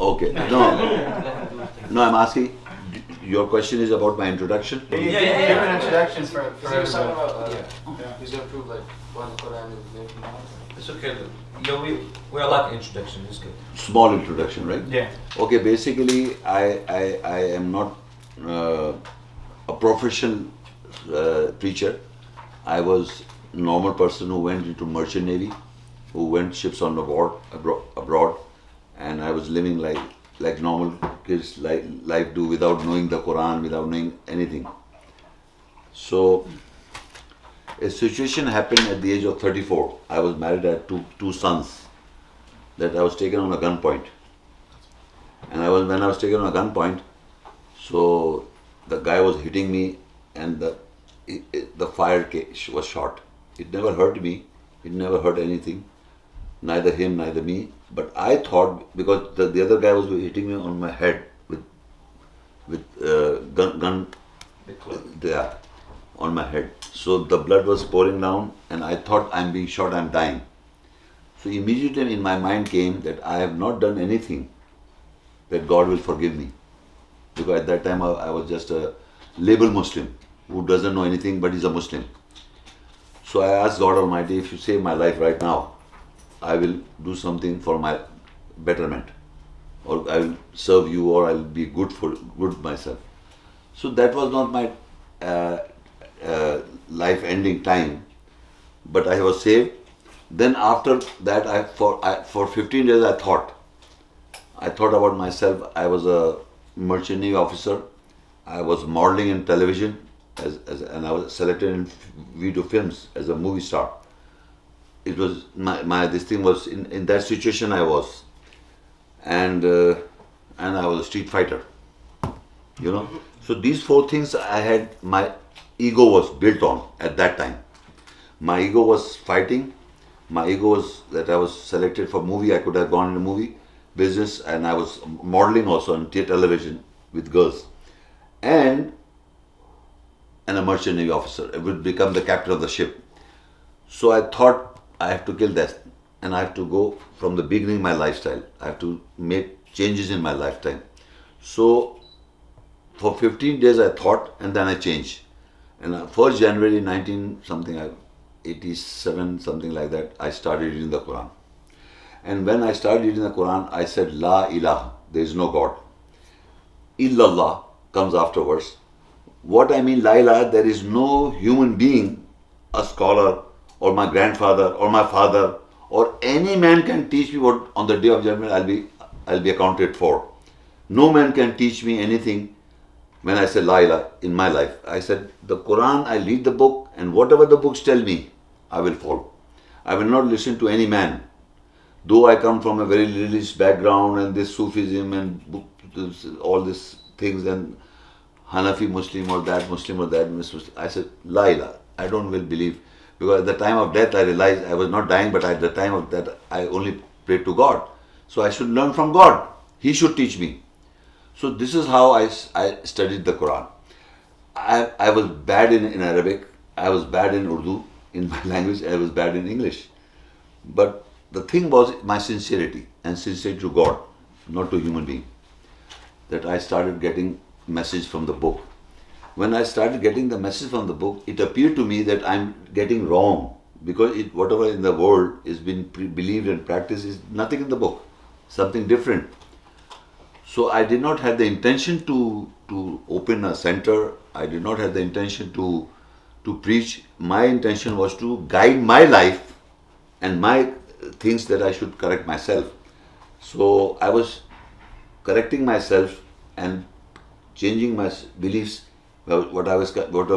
Okay. No, no, I'm asking, your question is about my introduction? Give an introduction for He was talking everybody. about, he's gonna prove like one Quran is made from Muhammad. It's okay. Yo, we're allowed introduction. It's good. Small introduction, right? Yeah. Okay, basically, I am not a professional preacher. I was a normal person who went into merchant navy, who went ships on the board abroad, and I was living like normal kids life do, without knowing the Quran, without knowing anything. So a situation happened at the age of 34. I was married, I had two sons, that I was taken on a gunpoint. And when I was taken on a gunpoint, so the guy was hitting me, and the fire was shot. It never hurt me. It never hurt anything. Neither him, neither me. But I thought, because the other guy was hitting me on my head with gun, yeah, on my head. So the blood was pouring down, and I thought, I'm being shot, I'm dying. So immediately in my mind came that I have not done anything that God will forgive me. Because at that time I was just a label Muslim who doesn't know anything but is a Muslim. So I asked God Almighty, if you save my life right now, I will do something for my betterment, or I will serve you, or I will be good myself. So that was not my life-ending time, but I was saved. Then after that, for 15 days I thought about myself. I was a merchant navy officer. I was modeling in television, and I was selected in video films as a movie star. It was this thing was in that situation I was, and I was a street fighter. So these four things I had. My ego was built on at that time. My ego was fighting. My ego was that I was selected for movie. I could have gone in the movie business, and I was modeling also on television with girls, and a merchant navy officer. I would become the captain of the ship. So I thought, I have to kill that, and I have to go from the beginning my lifestyle. I have to make changes in my lifetime. So for 15 days I thought, and then I changed. And 1st January 87, something like that, I started reading the Quran. And when I started reading the Quran, I said, La ilaha, there is no God. Illallah comes afterwards. What I mean, La ilaha, there is no human being, a scholar, or my grandfather, or my father, or any man can teach me what on the day of judgment I'll be accounted for. No man can teach me anything. When I said La ilaha in my life, I said, the Quran, I read the book, and whatever the books tell me, I will follow. I will not listen to any man. Though I come from a very religious background, and this Sufism and all these things, and Hanafi Muslim or that Muslim, I said, La ilaha, I don't will believe. Because at the time of death I realized I was not dying, but at the time of death I only prayed to God. So I should learn from God. He should teach me. So this is how I studied the Quran. I was bad in Arabic. I was bad in Urdu, in my language. I was bad in English. But the thing was my sincerity, and sincerity to God, not to human being. That I started getting message from the book. When I started getting the message from the book, it appeared to me that I'm getting wrong, because whatever in the world is being believed and practiced is nothing in the book, something different. So I did not have the intention to open a center. I did not have the intention to preach. My intention was to guide my life and my things that I should correct myself. So I was correcting myself and changing my beliefs. Whatever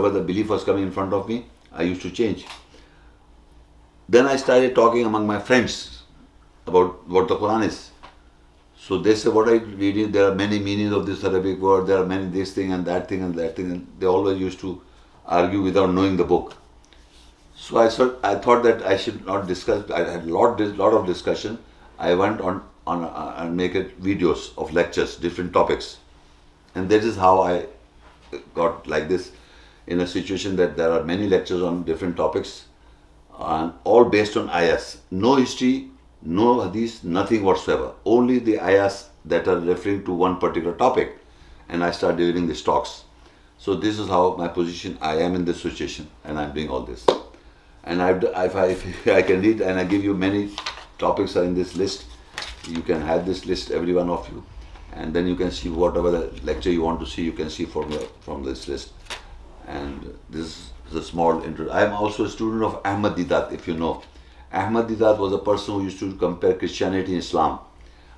the belief was coming in front of me, I used to change. Then I started talking among my friends about what the Quran is. So they say, what I read, there are many meanings of this Arabic word, there are many this thing and that thing and that thing. And they always used to argue without knowing the book. So I thought that I should not discuss. I had a lot of discussion. I went on and make videos of lectures, different topics. And that is how I got like this, in a situation that there are many lectures on different topics, and all based on ayahs. No history, no hadith, nothing whatsoever. Only the ayahs that are referring to one particular topic, and I start delivering these talks. So this is how my position. I am in this situation, and I'm doing all this. And if I can read, and I give you many topics are in this list. You can have this list, every one of you, and then you can see whatever the lecture you want to see. You can see from this list. And this is a small intro. I am also a student of Ahmad Didat, if you know. Ahmad Didat was a person who used to compare Christianity and Islam.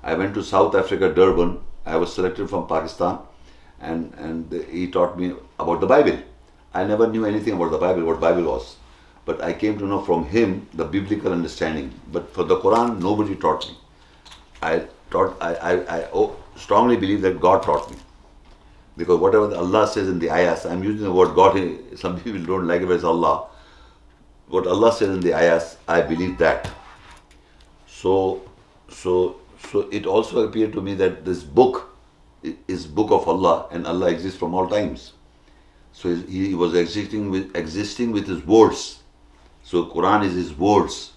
I went to South Africa, Durban. I was selected from Pakistan, and he taught me about the Bible. I never knew anything about the Bible, what Bible was. But I came to know from him the biblical understanding. But for the Quran, nobody taught me. I strongly believe that God taught me. Because whatever Allah says in the ayahs, I'm using the word God, some people don't like it, but it's Allah. What Allah says in the ayahs, I believe that. So it also appeared to me that this book is book of Allah, and Allah exists from all times. So he was existing with his words. So Quran is his words.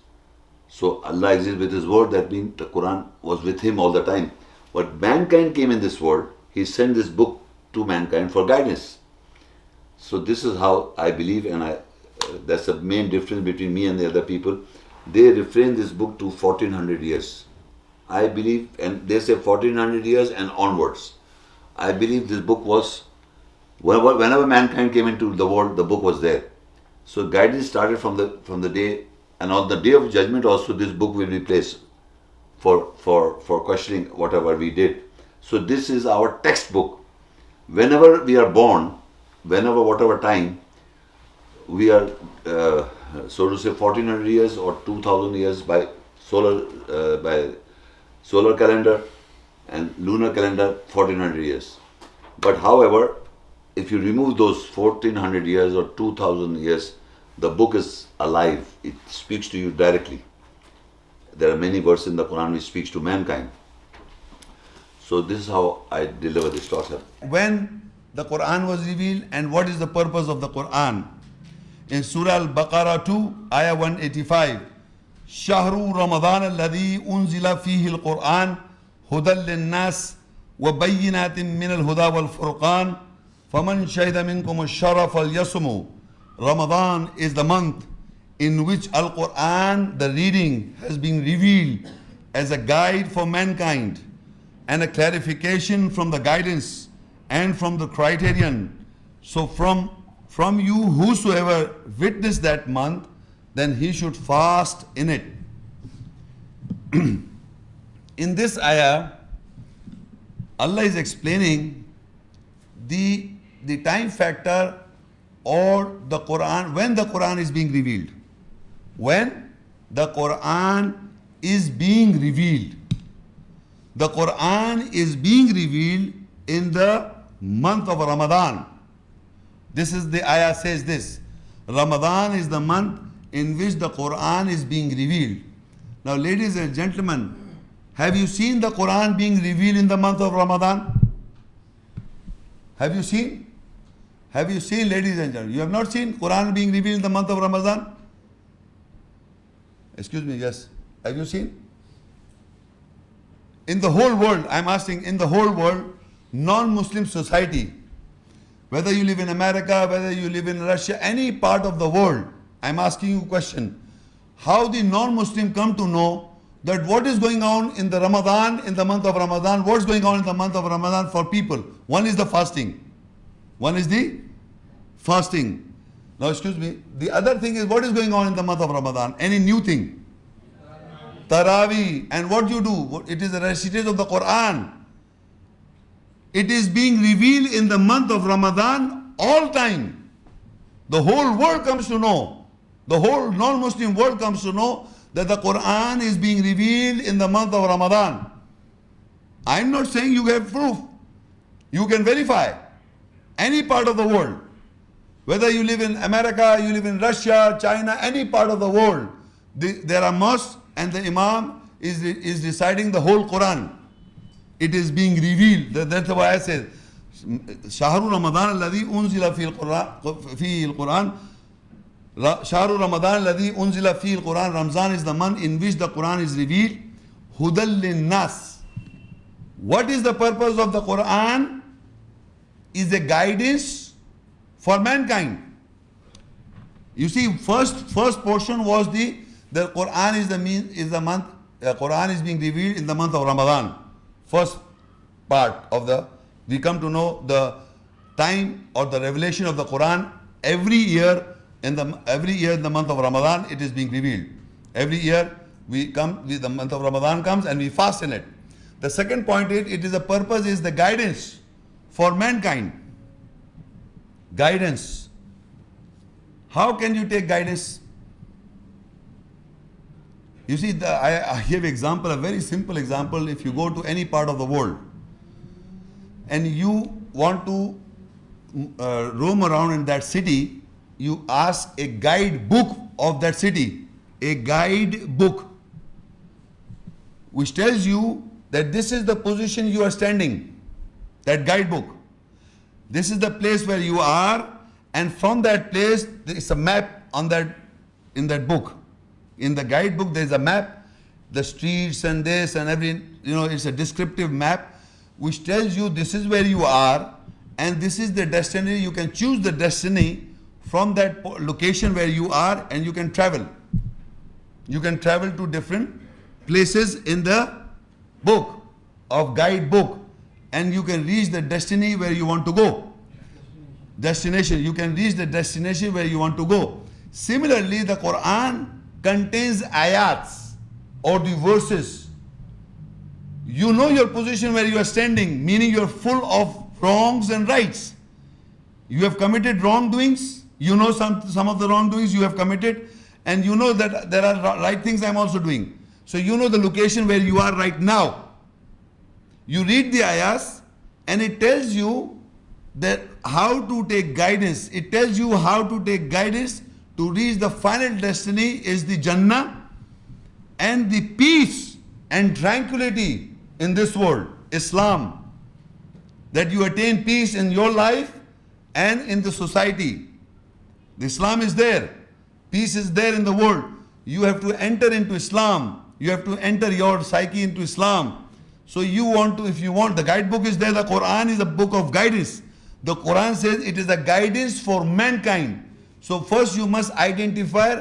So Allah exists with his word, that means the Quran was with him all the time. But mankind came in this world, he sent this book to mankind for guidance. So this is how I believe, and that's the main difference between me and the other people. They refrain this book to 1400 years. I believe, and they say 1400 years and onwards. I believe this book was, whenever mankind came into the world, the book was there. So guidance started from the day, and on the day of judgment also this book will be placed for questioning whatever we did. So this is our textbook. Whenever we are born, whatever time, we are, so to say, 1400 years or 2000 years by solar calendar, and lunar calendar 1400 years. But however, if you remove those 1400 years or 2000 years, the book is alive. It speaks to you directly. There are many verses in the Quran which speaks to mankind. So this is how I deliver this talk. When the Quran was revealed, and what is the purpose of the Quran? In Surah Al-Baqarah 2, Ayah 185, Shahru Ramadan alladhi unzila fihi al-Quran hudal lin-nas wa bayyinatin min al-huda wal-furqan faman shahida minkum ash-shahra falyasumhu. Ramadan is the month in which Al-Quran, the reading, has been revealed as a guide for mankind and a clarification from the guidance and from the criterion. So from you, whosoever witnessed that month, then he should fast in it. In this ayah, Allah is explaining the time factor or the Quran, when the Quran is being revealed. When the Quran is being revealed. The Quran is being revealed in the month of Ramadan. This is the ayah says this. Ramadan is the month in which the Quran is being revealed. Now, ladies and gentlemen, have you seen the Quran being revealed in the month of Ramadan? Have you seen? Have you seen, ladies and gentlemen? You have not seen Quran being revealed in the month of Ramadan? Excuse me, yes. Have you seen? In the whole world, I'm asking, in the whole world, non-Muslim society, whether you live in America, whether you live in Russia, any part of the world, I'm asking you a question. How the non-Muslim come to know that what is going on in the Ramadan, in the month of Ramadan, what's going on in the month of Ramadan for people? One is the fasting. One is the fasting. Now, excuse me, the other thing is, what is going on in the month of Ramadan? Any new thing? Taraweeh. And what you do? It is a recitation of the Quran. It is being revealed in the month of Ramadan all time. The whole world comes to know. The whole non-Muslim world comes to know that the Quran is being revealed in the month of Ramadan. I'm not saying you have proof. You can verify. Any part of the world. Whether you live in America, you live in Russia, China, any part of the world. There are mosques and the Imam is reciting the whole Quran. It is being revealed. That's why I said, Shahru Ramadan alladhi unzila fihi al-Quran. Shahru Ramadan alladhi unzila fihi al-Quran. Ramzan is the month in which the Quran is revealed. Hudal lin-nas What is the purpose of the Quran? Is a guidance for mankind. You see, first portion was the Quran Quran is being revealed in the month of Ramadan. First part of we come to know the time or the revelation of the Quran every year in the month of Ramadan. It is being revealed. Every year the month of Ramadan comes and we fast in it. The second point is the purpose is the guidance for mankind. Guidance. How can you take guidance? You see, I give example, a very simple example. If you go to any part of the world and you want to roam around in that city, you ask a guidebook of that city, a guidebook, which tells you that this is the position you are standing, that guidebook. This is the place where you are, and from that place there is a map in that book. In the guidebook there is a map, the streets and this and everything, it's a descriptive map which tells you this is where you are and this is the destiny. You can choose the destiny from that location where you are and you can travel. You can travel to different places in the book of guidebook and you can reach the destiny where you want to go. Destination. You can reach the destination where you want to go. Similarly, the Quran contains ayats or the verses. You know your position where you are standing, meaning you are full of wrongs and rights. You have committed wrongdoings. You know some of the wrongdoings you have committed, and you know that there are right things I am also doing. So you know the location where you are right now. You read the ayahs and it tells you that how to take guidance. It tells you how to take guidance to reach the final destiny is the Jannah and the peace and tranquility in this world, Islam. That you attain peace in your life and in the society. The Islam is there. Peace is there in the world. You have to enter into Islam. You have to enter your psyche into Islam. So if you want, the guidebook is there. The Quran is a book of guidance. The Quran says it is a guidance for mankind. So first you must identify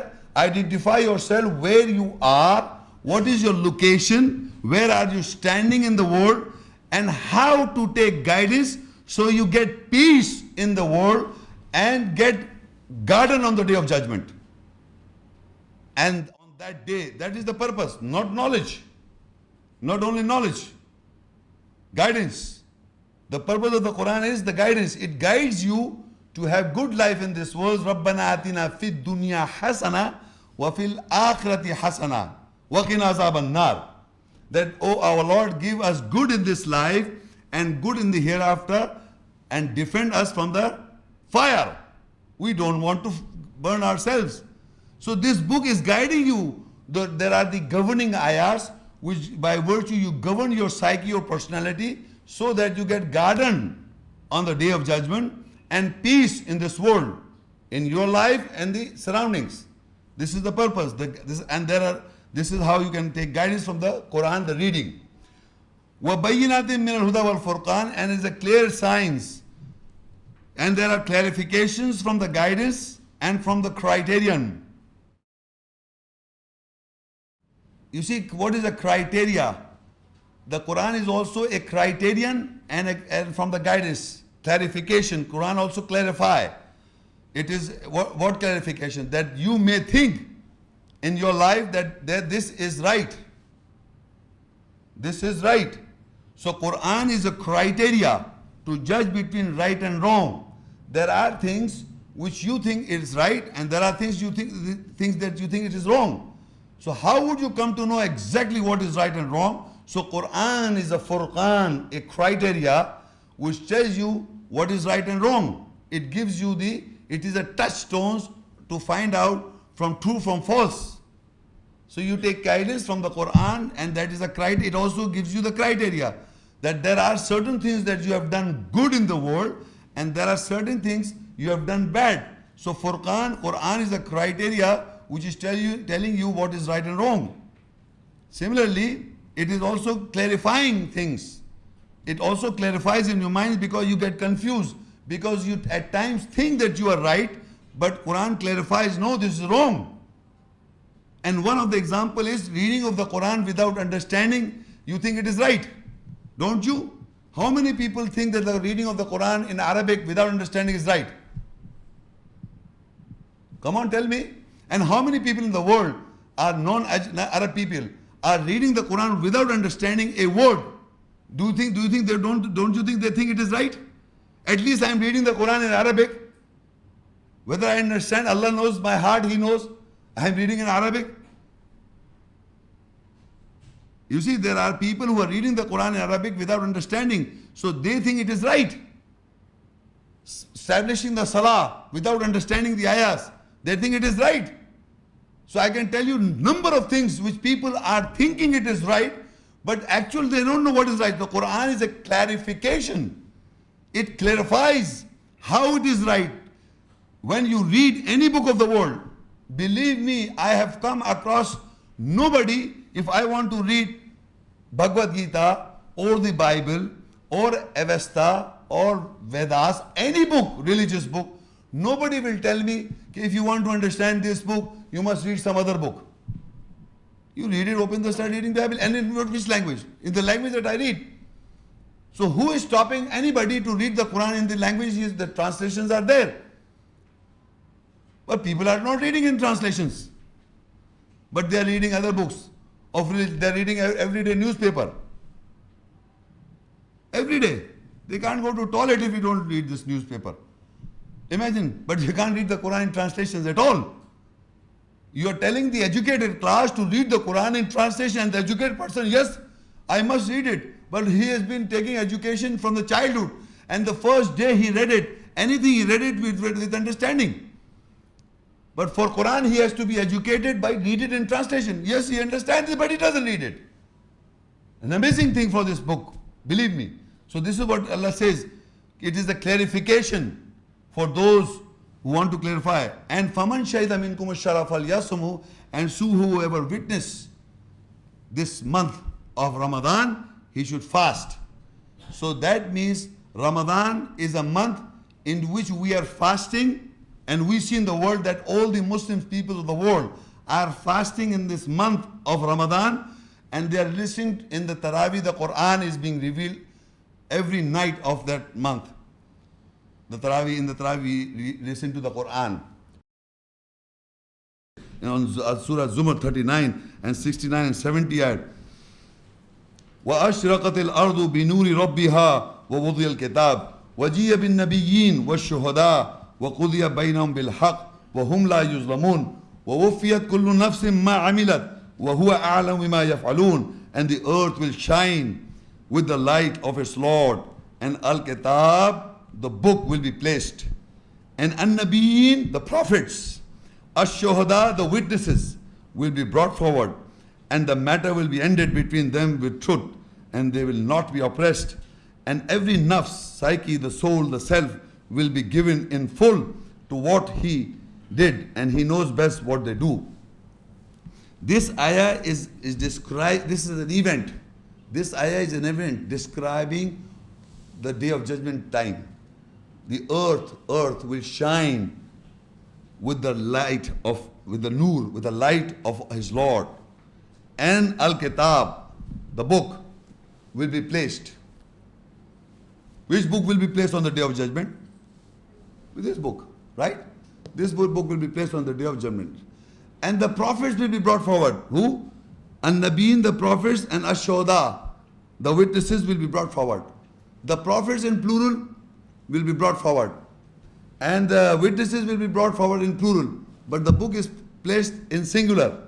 yourself where you are, what is your location, where are you standing in the world, and how to take guidance so you get peace in the world and get garden on the day of judgment. And on that day, that is the purpose, not knowledge. Not only knowledge, guidance. The purpose of the Quran is the guidance. It guides you to have good life in this world. رَبَّنَا آتِنَا فِي الدُّنْيَا حَسَنَةً وَفِي الْآخِرَةِ حَسَنَةً وَقِنَا عَذَابَ النَّارِ. That, oh our Lord, give us good in this life and good in the hereafter and defend us from the fire. We don't want to burn ourselves. So this book is guiding you. There are the governing ayahs which by virtue you govern your psyche, your personality, so that you get garden on the day of judgment and peace in this world, in your life and the surroundings. This is the purpose. This is how you can take guidance from the Quran, the reading. وَبَيِّنَاتٍ مِّنَ الْهُدَى وَالْفُرْقَانِ, and is a clear signs. And there are clarifications from the guidance and from the criterion. You see, what is a criteria? The Quran is also a criterion and from the guidance. Clarification. Quran also clarify. It is what clarification? That you may think in your life that this is right. This is right. So Quran is a criteria to judge between right and wrong. There are things which you think is right, and there are things that you think it is wrong. So how would you come to know exactly what is right and wrong? So Quran is a furqan, a criteria which tells you what is right and wrong. It gives you it is a touchstones to find out from true from false. So you take guidance from the Quran, and that is a criteria. It also gives you the criteria that there are certain things that you have done good in the world, and there are certain things you have done bad. So Quran is a criteria which is telling you what is right and wrong. Similarly, it is also clarifying things. It also clarifies in your mind because you get confused. Because you at times think that you are right, but Quran clarifies, no, this is wrong. And one of the example is reading of the Quran without understanding, you think it is right. Don't you? How many people think that the reading of the Quran in Arabic without understanding is right? Come on, tell me. And how many people in the world are non-Arab people are reading the Quran without understanding a word? Do you think they don't you think they think it is right? At least I am reading the Quran in Arabic. Whether I understand, Allah knows my heart, He knows. I am reading in Arabic. You see, there are people who are reading the Quran in Arabic without understanding, so they think it is right. Establishing the Salah without understanding the ayahs, they think it is right. So I can tell you number of things which people are thinking it is right, but actually they don't know what is right. The Quran is a clarification. It clarifies how it is right. When you read any book of the world, believe me, I have come across nobody, if I want to read Bhagavad Gita or the Bible or Avesta or Vedas, any book, religious book, nobody will tell me, if you want to understand this book, you must read some other book. You read it, open the, start reading the Bible, and in which language? In the language that I read. So who is stopping anybody to read the Quran in the language? The translations are there. But people are not reading in translations. But they are reading other books. They are reading everyday newspaper. Every day. They can't go to toilet if you don't read this newspaper. Imagine, but you can't read the Quran in translations at all. You are telling the educated class to read the Quran in translation, and the educated person, yes, I must read it. But he has been taking education from the childhood, and the first day he read it, anything he read it with understanding. But for Quran, he has to be educated by read it in translation. Yes, he understands it, but he doesn't read it. An amazing thing for this book, believe me. So this is what Allah says. It is a clarification for those who want to clarify. And faman shahida minkum ash-shara falyasumhu, and so whoever witness this month of Ramadan, he should fast. So that means Ramadan is a month in which we are fasting, and we see in the world that all the Muslim people of the world are fasting in this month of Ramadan, and they are listening in the Taraweeh. The Quran is being revealed every night of that month. In the Taraweeh, we listen to the Quran. On Surah Zumar 39 and 69 and 70 ayat. وَأَشْرَقَتِ الْأَرْضُ بِنُورِ رَبِّهَا وَوُضِيَ الْكِتَابِ وَجِيَ بِالنَّبِيِّينَ وَالشُّهَدَاءِ وَقُضِيَ بَيْنَهُمْ بِالْحَقِّ وَهُمْ لَا يُظْلَمُونَ وَوُفِّيَتْ كُلُّ نَفْسٍ مَا عَمِلَتْ وَهُوَ أَعْلَمُ بِمَا يَفْعَلُونَ. And the earth will shine with the light of its Lord, and Al-Kitab, the book, will be placed. And An-Nabiyyin, the prophets, Ash-Shuhada, the witnesses, will be brought forward, and the matter will be ended between them with truth, and they will not be oppressed. And every nafs, psyche, the soul, the self, will be given in full to what he did, and he knows best what they do. This ayah is described, this is an event. This ayah is an event describing the day of judgment time. The earth will shine with the light of, with the nur, with the light of his Lord. And Al-Kitab, the book, will be placed. Which book will be placed on the day of judgment? With this book, right? This book will be placed on the day of judgment. And the prophets will be brought forward. Who? An-Nabiyyin, the prophets, and Ash-Shuhada, the witnesses, will be brought forward. The prophets in plural will be brought forward, and the witnesses will be brought forward in plural. But the book is placed in singular.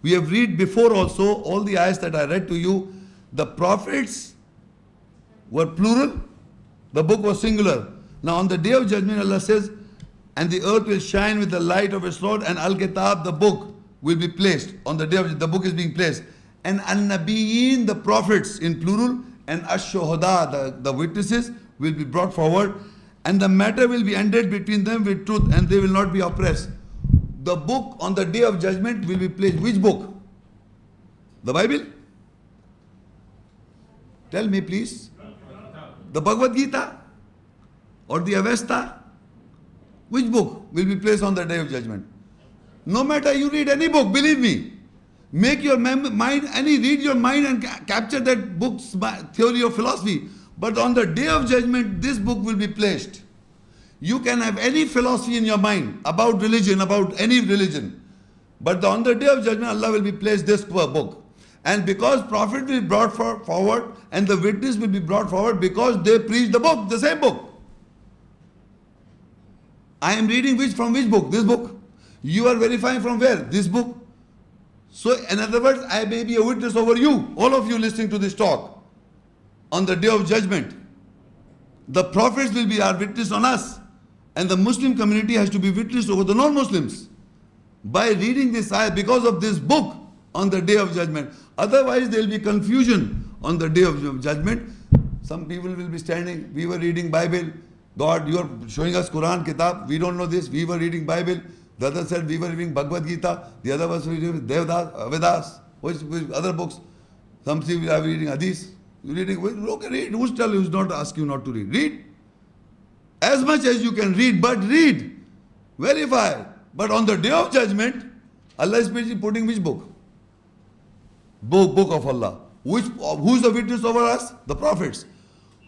We have read before also, all the ayahs that I read to you, the prophets were plural, the book was singular. Now on the day of judgment, Allah says, and the earth will shine with the light of its Lord, and Al-Kitab, the book, will be placed. On the day of the book is being placed. And An-Nabiyyin, the prophets in plural, and Ash-Shuhada, the witnesses, will be brought forward, and the matter will be ended between them with truth, and they will not be oppressed. The book on the day of judgment will be placed. Which book? The Bible? Tell me please. The Bhagavad Gita or the Avesta? Which book will be placed on the day of judgment? No matter you read any book, believe me, make your mind, read your mind and capture that book's theory of philosophy. But on the day of judgment, this book will be placed. You can have any philosophy in your mind about religion, about any religion. But on the day of judgment, Allah will be placed this book. And because Prophet will be brought forward and the witness will be brought forward because they preach the book, the same book. I am reading from which book? This book. You are verifying from where? This book. So in other words, I may be a witness over you, all of you listening to this talk. On the day of judgment, the prophets will be our witness on us. And the Muslim community has to be witness over the non-Muslims. By reading this ayah because of this book on the day of judgment. Otherwise there will be confusion on the day of judgment. Some people will be standing, we were reading Bible. God, you are showing us Quran, Kitab. We don't know this. We were reading Bible. The other said we were reading Bhagavad Gita. The other was reading Devdas, Vedas, which other books. Some say we are reading Hadith. You reading? Okay, read. Who's tell you? Who's not ask you not to read? Read. As much as you can read, but read. Verify. But on the day of judgment, Allah is putting which book? Book of Allah. Who's the witness over us? The prophets.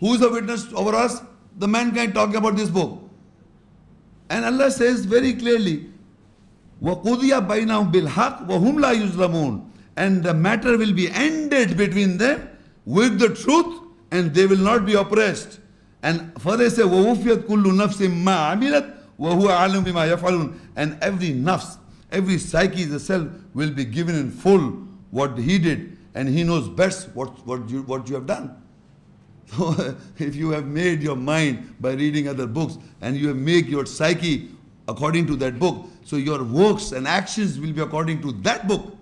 Who's the witness over us? The mankind talking about this book. And Allah says very clearly, وَقُضِيَ بَيْنَهُمْ بِالْحَقِّ وَهُمْ لَا يُظْلَمُونَ. And the matter will be ended between them with the truth and they will not be oppressed. And further say, وَوُفِيَتْ كُلُّ نَفْسٍ مَا عَمِلَتْ وَهُوَ عَالِمٌ بِمَا يَفْعَلُونَ. And every nafs, every psyche, the self will be given in full what he did. And he knows best what you have done. So if you have made your mind by reading other books and you have made your psyche according to that book, so your works and actions will be according to that book.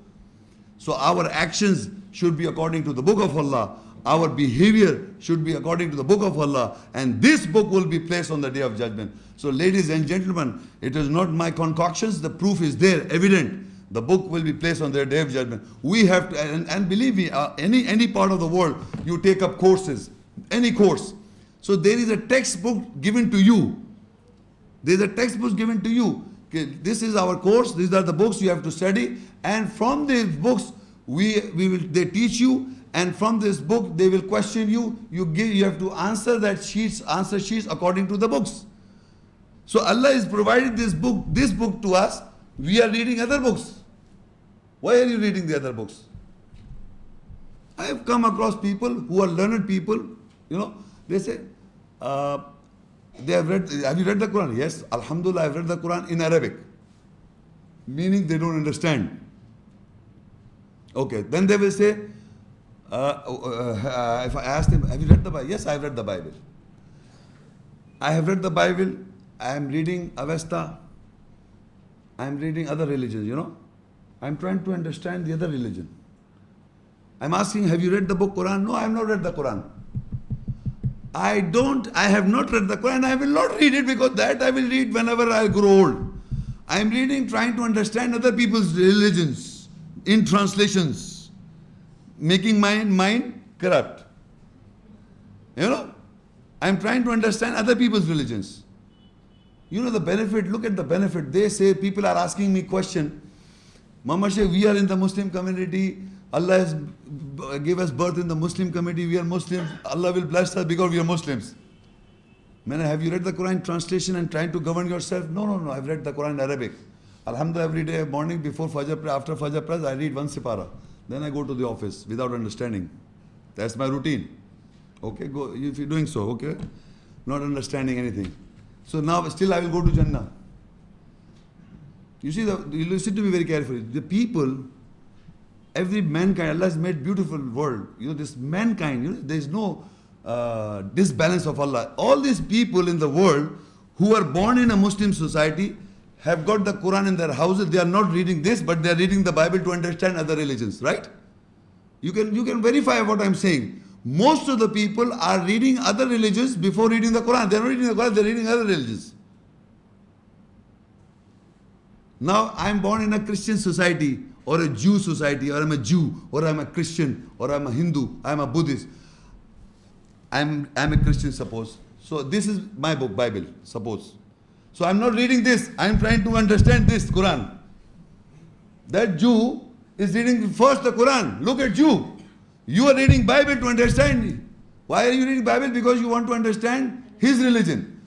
So our actions should be according to the book of Allah. Our behavior should be according to the book of Allah. And this book will be placed on the day of judgment. So ladies and gentlemen, it is not my concoctions. The proof is there, evident. The book will be placed on the day of judgment. We have to, and believe me, any part of the world, you take up courses. Any course. So there is a textbook given to you. There is a textbook given to you. Okay, this is our course. These are the books you have to study. And from these books, they teach you. And from this book, they will question you. You have to answer answer sheets according to the books. So Allah is providing this book to us. We are reading other books. Why are you reading the other books? I have come across people who are learned people. You know, they say, they have you read the Quran? Yes, Alhamdulillah, I have read the Quran in Arabic. Meaning they don't understand. Okay, then they will say, if I ask them, have you read the Bible? Yes, I have read the Bible. I have read the Bible, I am reading Avesta, I am reading other religions, you know. I am trying to understand the other religion. I am asking, have you read the book Quran? No, I have not read the Quran. I have not read the Quran. I will not read it because that I will read whenever I grow old. I am reading, trying to understand other people's religions in translations, making my mind corrupt. You know, I am trying to understand other people's religions. You know the benefit, look at the benefit. They say, people are asking me question, Muhammad Shaikh, we are in the Muslim community. Allah has gave us birth in the Muslim community. We are Muslims. Allah will bless us because we are Muslims. Man, have you read the Quran translation and trying to govern yourself? No. I've read the Quran in Arabic. Alhamdulillah, every day morning before Fajr, after Fajr prayers, I read one sipara. Then I go to the office without understanding. That's my routine. Okay, go if you're doing so. Okay, not understanding anything. So now still I will go to Jannah. You see, you listen to me very carefully. The people. Every mankind, Allah has made beautiful world. You know, this mankind, you know, there is no disbalance of Allah. All these people in the world who are born in a Muslim society have got the Quran in their houses. They are not reading this, but they are reading the Bible to understand other religions, right? You can verify what I am saying. Most of the people are reading other religions before reading the Quran. They are not reading the Quran, they are reading other religions. Now, I am born in a Christian society, or a Jew society, or I'm a Jew, or I'm a Christian, or I'm a Hindu, I'm a Buddhist. I'm a Christian, suppose. So this is my book, Bible, suppose. So I'm not reading this. I'm trying to understand this Quran. That Jew is reading first the Quran. Look at you. You are reading Bible to understand. Why are you reading Bible? Because you want to understand his religion.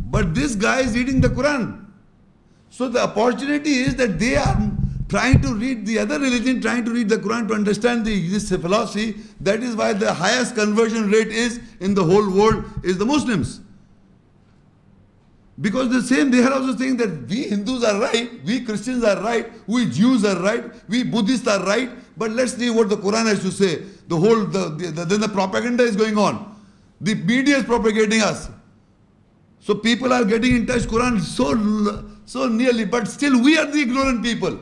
But this guy is reading the Quran. So the opportunity is that they are trying to read the other religion, trying to read the Quran to understand this philosophy. That is why the highest conversion rate is in the whole world is the Muslims. Because they are also saying that we Hindus are right, we Christians are right, we Jews are right, we Buddhists are right. But let's see what the Quran has to say. Then the propaganda is going on. The media is propagating us. So people are getting in touch Quran so nearly, but still we are the ignorant people.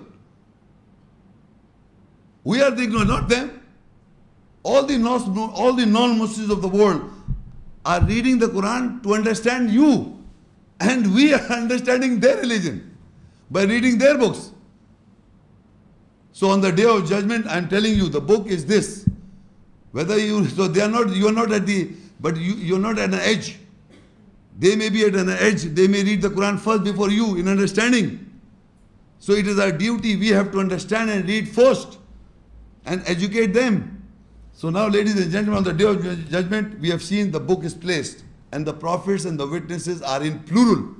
We are the ignorant, not them. All the non-Muslims of the world are reading the Quran to understand you. And we are understanding their religion by reading their books. So on the day of judgment, I am telling you, the book is this. Whether you are not at an edge. They may be at an edge. They may read the Quran first before you in understanding. So it is our duty. We have to understand and read first and educate them. So now, ladies and gentlemen, on the day of judgment, we have seen the book is placed. And the prophets and the witnesses are in plural.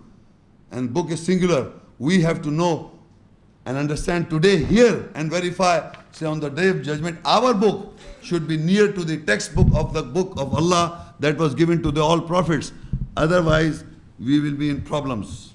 And book is singular. We have to know and understand today, here, and verify. Say on the day of judgment, our book should be near to the textbook of the book of Allah that was given to the all prophets. Otherwise, we will be in problems.